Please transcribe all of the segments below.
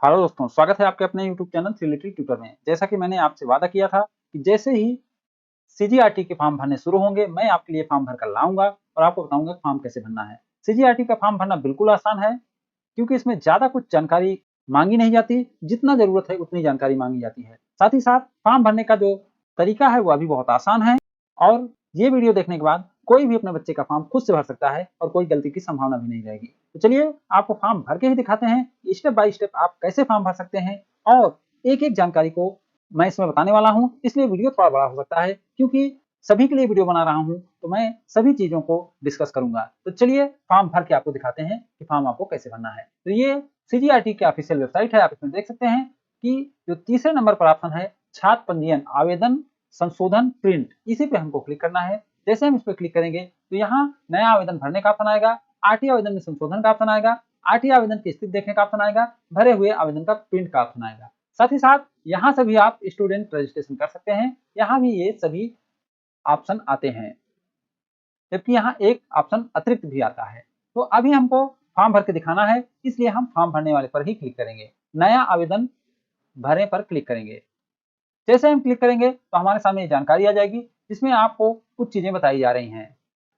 Hello दोस्तों, स्वागत है आपके अपने YouTube channel three little tutor में। जैसा कि मैंने आपसे वादा किया था कि जैसे ही सीजीआरटी के फॉर्म भरने शुरू होंगे, मैं आपके लिए फॉर्म भरकर लाऊंगा और आपको बताऊंगा कि फॉर्म कैसे भरना है। सीजीआरटी का फॉर्म भरना बिल्कुल आसान है, क्योंकि इसमें ज़्यादा कुछ जानकारी मांगी नहीं जाती, जितना ज़रूरत है उतनी जानकारी मांगी जाती है। साथ ही साथ फॉर्म भरने का जो तरीका है वह भी बहुत आसान है, और ये वीडियो देखने के बाद कोई भी अपने बच्चे का फॉर्म खुद से भर सकता है और कोई गलती की संभावना भी नहीं रहेगी। तो चलिए आपको फॉर्म भर के ही दिखाते हैं, स्टेप बाय स्टेप आप कैसे फॉर्म भर सकते हैं, और एक एक जानकारी को मैं इसमें बताने वाला हूं। इसलिए वीडियो थोड़ा बड़ा हो सकता है, क्योंकि सभी के लिए वीडियो बना रहा हूं, तो मैं सभी चीजों को डिस्कस करूंगा। तो चलिए फॉर्म भर के आपको दिखाते हैं कि फॉर्म आपको कैसे भरना है। तो ये सीजीआरटी की ऑफिशियल वेबसाइट है, आप इसमें देख सकते हैं कि जो तीसरे नंबर पर ऑप्शन है छात्र पंजीयन आवेदन संशोधन प्रिंट, इसी पे हमको क्लिक करना है। जैसे हम इस पर क्लिक करेंगे तो यहाँ नया आवेदन भरने का ऑप्शन आएगा, आरटी आवेदन में संशोधन का ऑप्शन आएगा, आरटी आवेदन की स्थिति देखने का ऑप्शन आएगा, भरे हुए आवेदन का प्रिंट का ऑप्शन आएगा। साथ ही साथ यहाँ से भी आप स्टूडेंट रजिस्ट्रेशन कर सकते हैं, यहाँ भी ये सभी ऑप्शन आते हैं, जबकि यहाँ एक ऑप्शन अतिरिक्त भी आता है। तो अभी हमको फॉर्म भर के दिखाना है, इसलिए हम फॉर्म भरने वाले पर ही क्लिक करेंगे। नया आवेदन भरे पर क्लिक करेंगे। जैसे हम क्लिक करेंगे तो हमारे सामने जानकारी आ जाएगी, जिसमें आपको कुछ चीजें बताई जा रही हैं।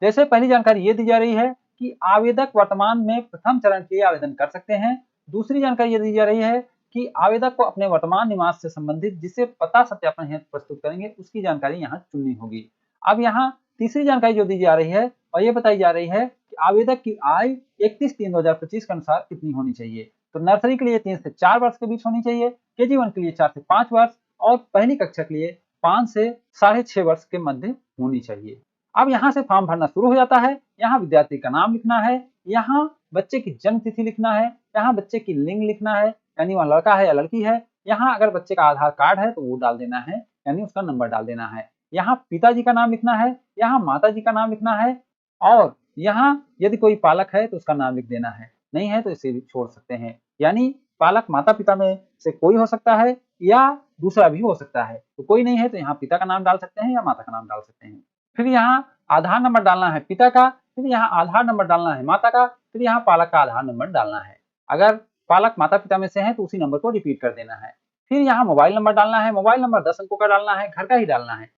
जैसे पहली जानकारी ये दी जा रही है कि आवेदक वर्तमान में प्रथम चरण के लिए आवेदन कर सकते हैं। दूसरी जानकारी ये दी जा रही है कि आवेदक को अपने वर्तमान निवास से संबंधित जिसे पता सत्यापन हेतु प्रस्तुत करेंगे उसकी जानकारी यहाँ चुननी होगी। अब यहाँ तीसरी जानकारी जो दी जा रही है और ये बताई जा रही है कि आवेदक की आय 31/3/2025 के अनुसार कितनी होनी चाहिए। तो नर्सरी के लिए 3 से 4 वर्ष के बीच होनी चाहिए, KG1 के लिए 4 से 5 वर्ष और पहली कक्षा के लिए 5 से 6.5 वर्ष के मध्य होनी चाहिए। अब यहाँ से फॉर्म भरना शुरू हो जाता है। यहाँ विद्यार्थी का नाम लिखना है, यहाँ बच्चे की जन्म तिथि लिखना है, यहाँ बच्चे की लिंग लिखना है, यानी वह लड़का है या लड़की है। यहाँ अगर बच्चे का आधार कार्ड है तो वो डाल देना है, यानी उसका नंबर डाल देना है। यहाँ पिताजी का नाम लिखना है, यहाँ माताजी का नाम लिखना है, और यहाँ यदि कोई पालक है तो उसका नाम लिख देना है, नहीं है तो इसे भी छोड़ सकते हैं। यानी पालक माता पिता में से कोई हो सकता है या दूसरा भी हो सकता है। तो कोई नहीं है तो यहाँ पिता का नाम डाल सकते हैं या माता का नाम डाल सकते हैं। फिर यहाँ आधार नंबर डालना है पिता का, फिर यहाँ आधार नंबर डालना है माता का, फिर यहाँ पालक का आधार नंबर डालना है। अगर पालक माता पिता में से है तो उसी नंबर को रिपीट कर देना है। फिर यहाँ मोबाइल नंबर डालना है, मोबाइल नंबर 10 अंकों का डालना है, घर का ही डालना है।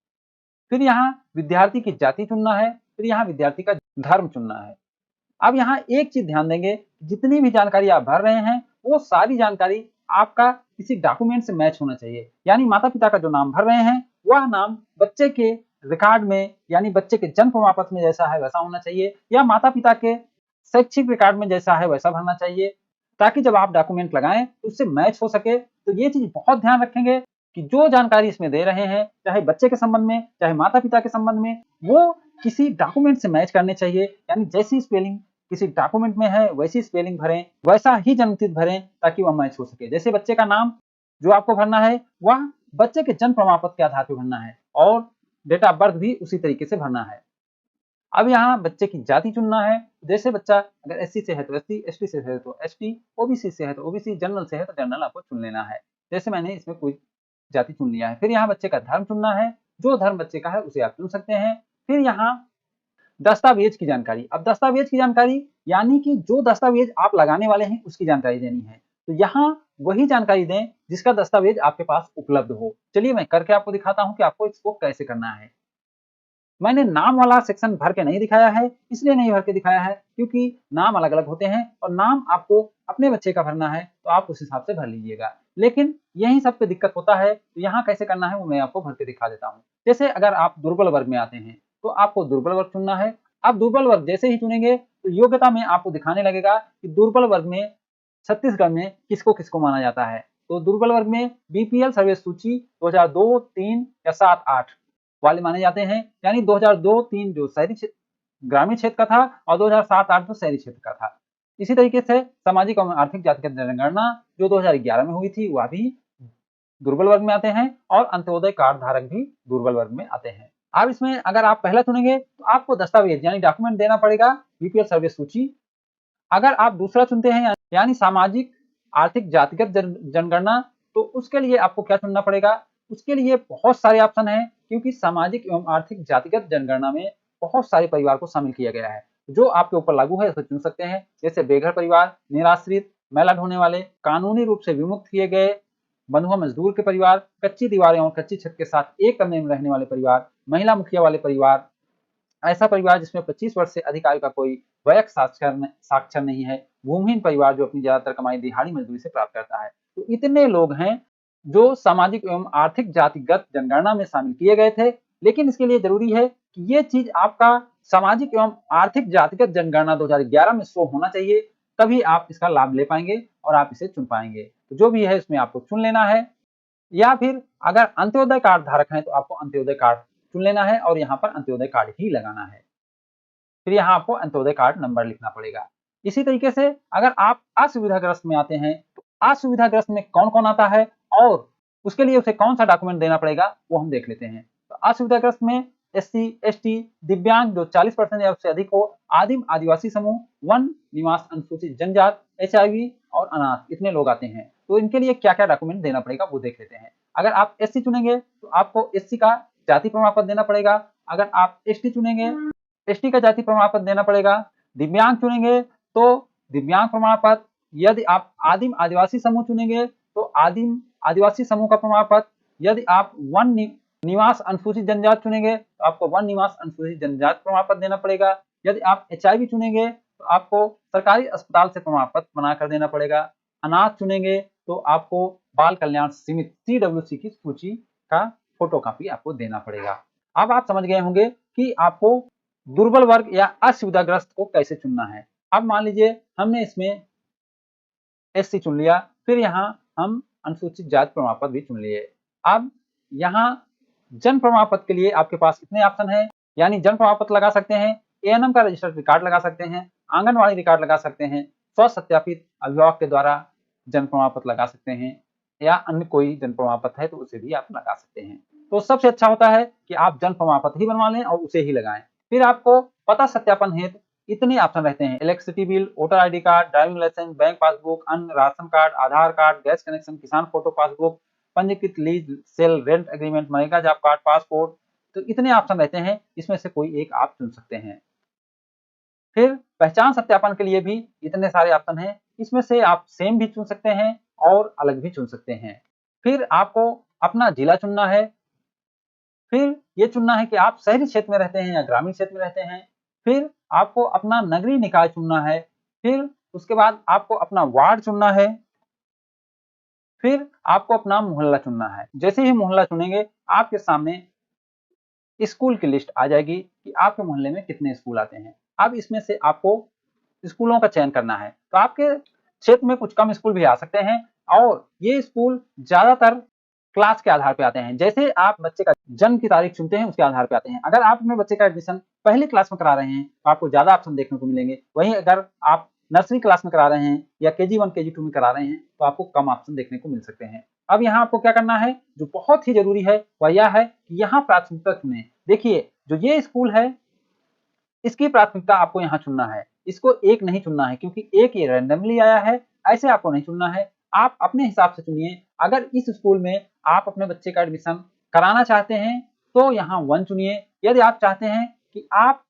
फिर यहाँ विद्यार्थी की जाति चुनना है, फिर यहाँ विद्यार्थी का धर्म चुनना है। अब यहाँ एक चीज ध्यान देंगे, जितनी भी जानकारी आप भर रहे हैं वो सारी जानकारी आपका किसी डॉक्यूमेंट से मैच होना चाहिए। यानी माता पिता का जो नाम भर रहे हैं वह नाम बच्चे के रिकॉर्ड में, यानी बच्चे के जन्म प्रमाण पत्र में जैसा है वैसा होना चाहिए, या माता पिता के शैक्षिक रिकॉर्ड में जैसा है वैसा भरना चाहिए, ताकि जब आप डॉक्यूमेंट लगाएं तो उससे मैच हो सके। तो ये चीज बहुत ध्यान रखेंगे कि जो जानकारी इसमें दे रहे हैं, चाहे बच्चे के संबंध में चाहे माता पिता के संबंध में, वो किसी डॉक्यूमेंट से मैच करने चाहिए। यानी जैसी स्पेलिंग किसी डॉक्यूमेंट में है वैसी स्पेलिंग भरें, वैसा ही जन्मतिथि भरें, ताकि वह मैच हो सके। जैसे बच्चे का नाम जो आपको भरना है वह बच्चे के जन्म प्रमाण पत्र के आधार पर भरना है, और डेट ऑफ बर्थ भी उसी तरीके से भरना है। अब यहाँ बच्चे की जाति चुनना है। जैसे बच्चा अगर SC से है तो SC, ST से है तो ST, OBC से है तो OBC, जनरल से है तो जनरल आपको चुन लेना है। जैसे मैंने इसमें कोई जाति चुन लिया है। फिर यहाँ बच्चे का धर्म चुनना है, जो धर्म बच्चे का है उसे आप चुन सकते हैं। फिर यहाँ दस्तावेज की जानकारी। अब दस्तावेज की जानकारी यानी कि जो दस्तावेज आप लगाने वाले हैं उसकी जानकारी देनी है। तो यहाँ वही जानकारी दें जिसका दस्तावेज आपके पास उपलब्ध हो। चलिए मैं करके आपको दिखाता हूँ कि आपको इसको कैसे करना है। मैंने नाम वाला सेक्शन भर के नहीं दिखाया है, इसलिए नहीं भर के दिखाया है क्योंकि नाम अलग अलग होते हैं और नाम आपको अपने बच्चे का भरना है तो आप उस हिसाब से भर लीजिएगा। लेकिन यही सब पे दिक्कत होता है, तो यहाँ कैसे करना है वो मैं आपको भर के दिखा देता हूँ। जैसे अगर आप दुर्बल वर्ग में आते हैं तो आपको दुर्बल वर्ग चुनना है। आप दुर्बल वर्ग जैसे ही चुनेंगे तो योग्यता में आपको दिखाने लगेगा कि दुर्बल वर्ग में छत्तीसगढ़ में किसको किसको माना जाता है। तो दुर्बल वर्ग में BPL सर्वे सूची 2002, 3 या 7, 8 वाले माने जाते हैं। यानी 2002-3 जो शहरी ग्रामीण क्षेत्र का था और 2007-8 जो शहरी क्षेत्र का था। इसी तरीके से सामाजिक और आर्थिक जातिगत जनगणना जो 2011 में हुई थी वह भी दुर्बल वर्ग में आते हैं, और अंत्योदय कार्ड धारक भी दुर्बल वर्ग में आते हैं। अब इसमें अगर आप पहला चुनेंगे तो आपको दस्तावेज यानी डॉक्यूमेंट देना पड़ेगा BPL सर्वे सूची। अगर आप दूसरा चुनते हैं यानी सामाजिक आर्थिक जातिगत जनगणना, तो उसके लिए आपको क्या चुनना पड़ेगा? उसके लिए बहुत सारे ऑप्शन हैं, क्योंकि सामाजिक एवं आर्थिक जातिगत जनगणना में बहुत सारे परिवार को शामिल किया गया है। जो आपके ऊपर लागू है उसे चुन सकते हैं, जैसे बेघर परिवार, निराश्रित, मैला ढोने वाले, कानूनी रूप से विमुक्त किए गए, बंधुआ मजदूर के परिवार, कच्ची दीवारें और कच्ची छत के साथ एक कमरे में रहने वाले परिवार, महिला मुखिया वाले परिवार, ऐसा परिवार जिसमें 25 वर्ष से अधिक आयु का कोई वयस्क साक्षर नहीं है, भूमिहीन परिवार जो अपनी ज्यादातर कमाई दिहाड़ी मजदूरी से प्राप्त करता है। तो इतने लोग हैं जो सामाजिक एवं आर्थिक जातिगत जनगणना में शामिल किए गए थे, लेकिन इसके लिए जरूरी है कि ये चीज आपका सामाजिक एवं आर्थिक जातिगत जनगणना 2011 में शो होना चाहिए, तभी आप इसका लाभ ले पाएंगे और आप इसे चुन पाएंगे। तो जो भी है इसमें आपको चुन लेना है, या फिर अगर अंत्योदय कार्ड धारक हैं तो आपको अंत्योदय कार्ड चुन लेना है और यहाँ पर अंत्योदय कार्ड ही लगाना है। फिर यहाँ आपको अंत्योदय कार्ड नंबर लिखना पड़ेगा। इसी तरीके से अगर आप असुविधाग्रस्त में आते हैं तो असुविधाग्रस्त में कौन कौन आता है और उसके लिए उसे कौन सा डॉक्यूमेंट देना पड़ेगा वो हम देख लेते हैं। तो असुविधाग्रस्त में SC, ST, दिव्यांग जो 40% या उससे अधिक हो, आदिम आदिवासी समूह, वन निवास अनुसूचित जनजात, HIV और अनाथ, इतने लोग आते हैं। तो इनके लिए क्या क्या डॉक्यूमेंट देना पड़ेगा वो देख लेते हैं। अगर आप SC चुनेंगे तो आपको SC का जाति प्रमाण पत्र देना पड़ेगा। अगर आप ST चुनेंगे, ST का जाति प्रमाण पत्र देना पड़ेगा। दिव्यांग चुनेंगे तो दिव्यांग प्रमाण पत्र। यदि आप आदिम आदिवासी समूह चुनेंगे तो आदिम आदिवासी समूह का प्रमाण पत्र। यदि आप वन निवास अनुसूचित जनजात चुनेंगे तो आपको वन निवास अनुसूचित जनजात प्रमाण पत्र देना पड़ेगा। यदि आप HIV चुनेंगे तो आपको सरकारी अस्पताल से प्रमाण पत्र बनाकर देना पड़ेगा। अनाथ चुनेंगे तो आपको बाल कल्याण समिति CWC की सूची का फोटो कॉपी आपको देना पड़ेगा। अब आप समझ गए होंगे कि आपको दुर्बल वर्ग या असुविधाग्रस्त को कैसे चुनना है। अब मान लीजिए हमने इसमें SC चुन लिया, फिर यहाँ हम अनुसूचित जाति प्रमाण पत्र भी चुन लिए। अब यहाँ जन्म प्रमाण पत्र के लिए आपके पास इतने ऑप्शन हैं, यानी जन्म प्रमाण पत्र लगा सकते हैं, ANM का रजिस्टर्ड रिकॉर्ड लगा सकते हैं, आंगनवाड़ी रिकॉर्ड लगा सकते हैं, स्व सत्यापित अभिभावक के द्वारा जन्म प्रमाण पत्र लगा सकते हैं, या अन्य कोई जन्म प्रमाण पत्र है तो उसे भी आप लगा सकते हैं। तो सबसे अच्छा होता है कि आप जन्म प्रमाण पत्र ही बनवा लें और उसे ही लगाएं। फिर आपको पता सत्यापन हेतु इतने ऑप्शन रहते हैं: electricity bill, voter ID card, driving licence, bank passbook, अन्य ration card, Aadhaar card, gas connection, किसान फोटो पासबुक, पंजीकृत lease sale rent agreement, MNREGA job card, passport. तो इतने ऑप्शन रहते हैं, इसमें से कोई एक आप चुन सकते हैं। फिर पहचान सत्यापन के लिए भी इतने सारे ऑप्शन हैं, इसमें से आप सेम भी चुन सकते हैं और अलग भी चुन सकते हैं। फिर आपको अपना जिला चुनना है, फिर ये चुनना है कि आप शहरी क्षेत्र में रहते हैं या ग्रामीण क्षेत्र में रहते हैं। फिर आपको अपना नगरीय निकाय चुनना है, फिर उसके बाद आपको अपना वार्ड चुनना है, फिर आपको अपना मोहल्ला चुनना है। जैसे ही मोहल्ला चुनेंगे आपके सामने स्कूल की लिस्ट आ जाएगी कि आपके मोहल्ले में कितने स्कूल आते हैं। अब इसमें से आपको स्कूलों का चयन करना है। तो आपके क्षेत्र में कुछ कम स्कूल भी आ सकते हैं और ये स्कूल ज्यादातर क्लास के आधार पे आते हैं। जैसे आप बच्चे का जन्म की तारीख चुनते हैं उसके आधार पे आते हैं। अगर आप अपने बच्चे का एडमिशन पहली क्लास में करा रहे हैं तो आपको ज्यादा ऑप्शन देखने को मिलेंगे। वहीं अगर आप नर्सरी क्लास में करा रहे हैं या KG1 KG2 में करा रहे हैं तो आपको कम ऑप्शन देखने को मिल सकते हैं। अब यहाँ आपको क्या करना है, जो बहुत ही जरूरी है वह यह है कि यहाँ प्राथमिकता चुने। देखिए जो ये स्कूल है इसकी प्राथमिकता आपको यहाँ चुनना है, इसको एक नहीं चुनना है क्योंकि एक ये रैंडमली आया है, ऐसे आपको नहीं चुनना है। आप अपने हिसाब से चुनिए। अगर इस स्कूल में आप अपने बच्चे का एडमिशन कराना चाहते हैं तो यहाँ 1 चुनिए। यदि आप चाहते हैं कि आप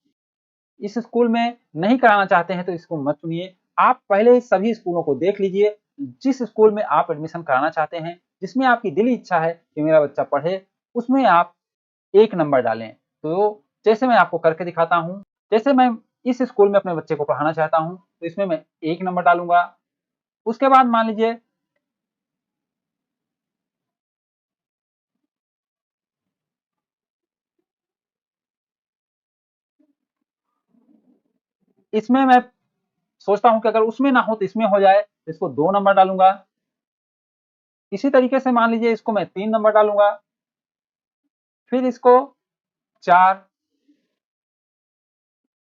इस स्कूल में नहीं कराना चाहते हैं तो इसको मत चुनिए। आप पहले सभी स्कूलों को देख लीजिए, जिस स्कूल में आप एडमिशन कराना चाहते हैं, जिसमें आपकी दिली इच्छा है कि मेरा बच्चा पढ़े, उसमें आप 1 नंबर डालें। तो जैसे मैं आपको करके दिखाता हूँ, जैसे मैं इस स्कूल में अपने बच्चे को पढ़ाना चाहता हूँ तो इसमें मैं 1 नंबर डालूंगा। उसके बाद मान लीजिए इसमें मैं सोचता हूँ कि अगर उसमें ना हो तो इसमें हो जाए, तो इसको 2 नंबर डालूंगा। इसी तरीके से मान लीजिए इसको मैं 3 नंबर डालूंगा, फिर इसको 4,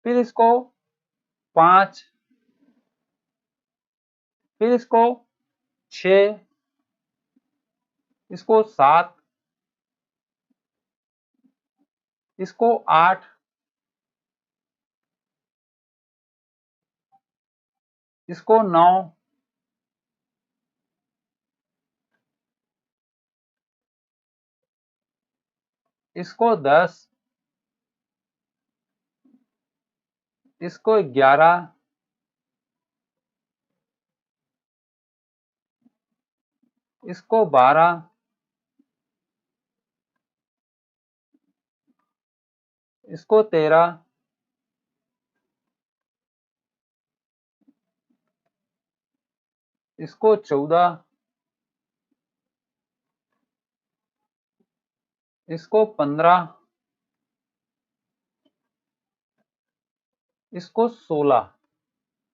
फिर इसको 5, फिर इसको 6, इसको 7, इसको 8, इसको 9, इसको 10, इसको 11, इसको 12, इसको 13, इसको 14, इसको 15, इसको 16।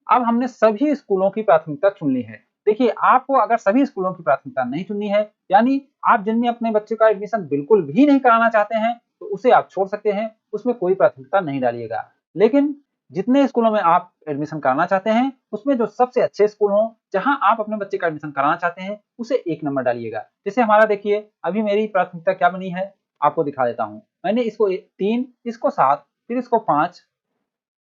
अब हमने सभी स्कूलों की प्राथमिकता चुन ली है। देखिए, आपको अगर सभी स्कूलों की प्राथमिकता नहीं चुननी है, यानी आप जिनमें अपने बच्चे का एडमिशन बिल्कुल भी नहीं कराना चाहते हैं, तो उसे आप छोड़ सकते हैं, उसमें कोई प्राथमिकता नहीं डालिएगा। लेकिन जितने स्कूलों में आप एडमिशन कराना चाहते हैं, उसमें जो सबसे अच्छे स्कूल हों, जहां आप अपने बच्चे का एडमिशन कराना चाहते हैं, उसे 1 नंबर डालिएगा। जैसे हमारा देखिए, अभी मेरी प्राथमिकता क्या बनी है, आपको दिखा देता हूँ। मैंने इसको 3, इसको 7, फिर इसको 5,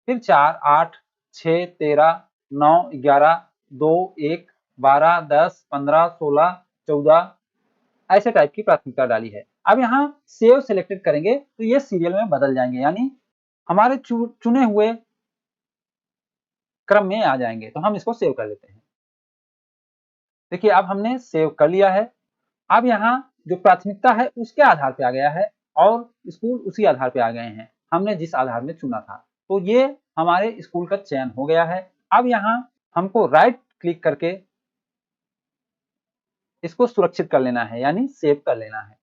फिर 4, 8, 6, 13, 9, 11, 2, 1, 12, 10, 15, 16, 14 ऐसे टाइप की प्राथमिकता डाली है। अब यहाँ सेव सिलेक्टेड करेंगे तो ये सीरियल में बदल जाएंगे, यानी हमारे चुने हुए क्रम में आ जाएंगे। तो हम इसको सेव कर लेते हैं। देखिए, अब हमने सेव कर लिया है। अब यहाँ जो प्राथमिकता है उसके आधार पे आ गया है और स्कूल उसी आधार पे आ गए हैं, हमने जिस आधार में चुना था। तो ये हमारे स्कूल का चयन हो गया है। अब यहाँ हमको राइट क्लिक करके इसको सुरक्षित कर लेना है, यानी सेव कर लेना है।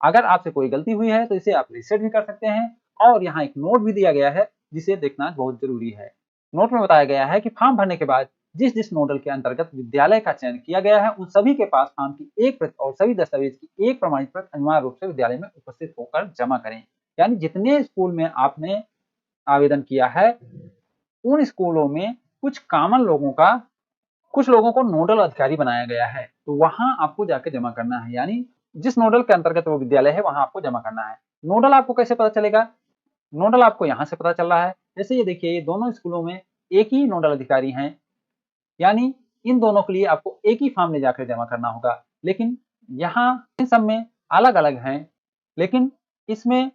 अगर आपसे कोई गलती हुई है तो इसे आप रीसेट भी कर सकते हैं। और यहाँ एक नोट भी दिया गया है जिसे देखना बहुत जरूरी है। नोट में बताया गया है कि फॉर्म भरने के बाद जिस जिस नोडल के अंतर्गत विद्यालय का चयन किया गया है, उन सभी के पास फॉर्म की एक प्रति और सभी दस्तावेज की एक प्रमाणित प्रति अनिवार्य रूप से विद्यालय में उपस्थित होकर जमा करें। यानी जितने स्कूल में आपने आवेदन किया है, उन स्कूलों में कुछ लोगों को नोडल अधिकारी बनाया गया है, तो वहां आपको जाके जमा करना है। यानी जिस नोडल के अंतर्गत वो विद्यालय है, वहां आपको जमा करना है। नोडल आपको कैसे पता चलेगा? नोडल आपको यहाँ से पता चल रहा है। जैसे ये देखिए, ये दोनों स्कूलों में एक ही नोडल अधिकारी हैं, यानी इन दोनों के लिए आपको एक ही फॉर्म ले जाकर जमा करना होगा। लेकिन यहाँ इन सब में अलग अलग हैं, लेकिन इसमें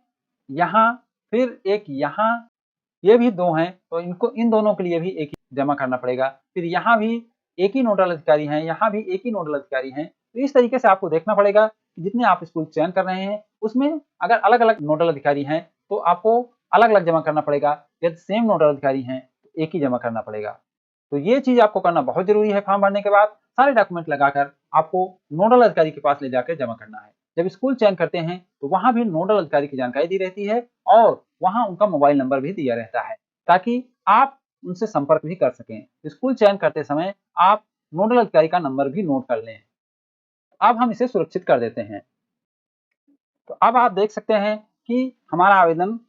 यहाँ फिर एक यहाँ ये भी 2 हैं, तो इनको इन दोनों के लिए भी एक ही जमा करना पड़ेगा। फिर यहाँ भी एक ही नोडल अधिकारी हैं, यहाँ भी एक ही नोडल अधिकारी हैं। तो इस तरीके से आपको देखना पड़ेगा कि जितने आप स्कूल चयन कर रहे हैं, उसमें अगर अलग अलग नोडल अधिकारी हैं तो आपको अलग अलग जमा करना पड़ेगा। यदि सेम नोडल अधिकारी हैं तो एक ही जमा करना पड़ेगा। तो ये चीज आपको करना बहुत जरूरी है। फॉर्म भरने के बाद सारे डॉक्यूमेंट लगाकर आपको नोडल अधिकारी के पास ले जाकर जमा करना है। जब स्कूल चयन करते हैं तो वहां भी नोडल अधिकारी की जानकारी दी रहती है और वहां उनका मोबाइल नंबर भी दिया रहता है, ताकि आप उनसे संपर्क भी कर सकें। स्कूल चयन करते समय आप नोडल अधिकारी का नंबर भी नोट कर लें। अब हम इसे सुरक्षित कर देते हैं। तो अब आप देख सकते हैं कि हमारा आवेदन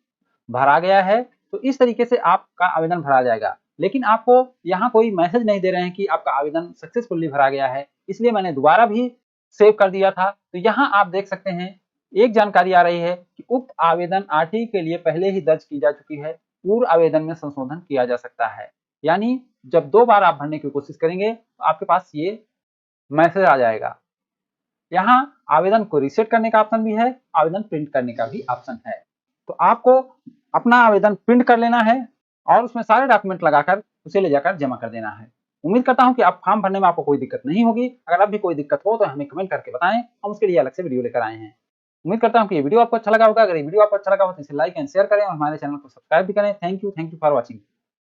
भरा गया है। तो इस तरीके से आपका आवेदन भरा जाएगा। लेकिन आपको यहाँ कोई मैसेज नहीं दे रहे हैं कि आपका आवेदन सक्सेसफुली भरा गया है, इसलिए मैंने दोबारा भी सेव कर दिया था। तो यहाँ आप देख सकते हैं एक जानकारी आ रही है कि उक्त आवेदन आरटीई के लिए पहले ही दर्ज की जा चुकी है, पूर्व आवेदन में संशोधन किया जा सकता है। यानी जब 2 बार आप भरने की कोशिश करेंगे तो आपके पास ये मैसेज आ जाएगा। यहाँ आवेदन को रीसेट करने का ऑप्शन भी है, आवेदन प्रिंट करने का भी ऑप्शन है। तो आपको अपना आवेदन प्रिंट कर लेना है और उसमें सारे डॉक्यूमेंट लगाकर उसे ले जाकर जमा कर देना है। उम्मीद करता हूं कि आप फॉर्म भरने में आपको कोई दिक्कत नहीं होगी। अगर अब भी कोई दिक्कत हो तो हमें कमेंट करके बताएं, हम उसके लिए अलग से वीडियो लेकर आए हैं। उम्मीद करता हूं कि ये वीडियो आपको अच्छा लगा होगा। अगर ये वीडियो आपको अच्छा लगा हो तो इसे लाइक एंड शेयर करें और हमारे चैनल को सब्सक्राइब भी करें। Thank you for watching.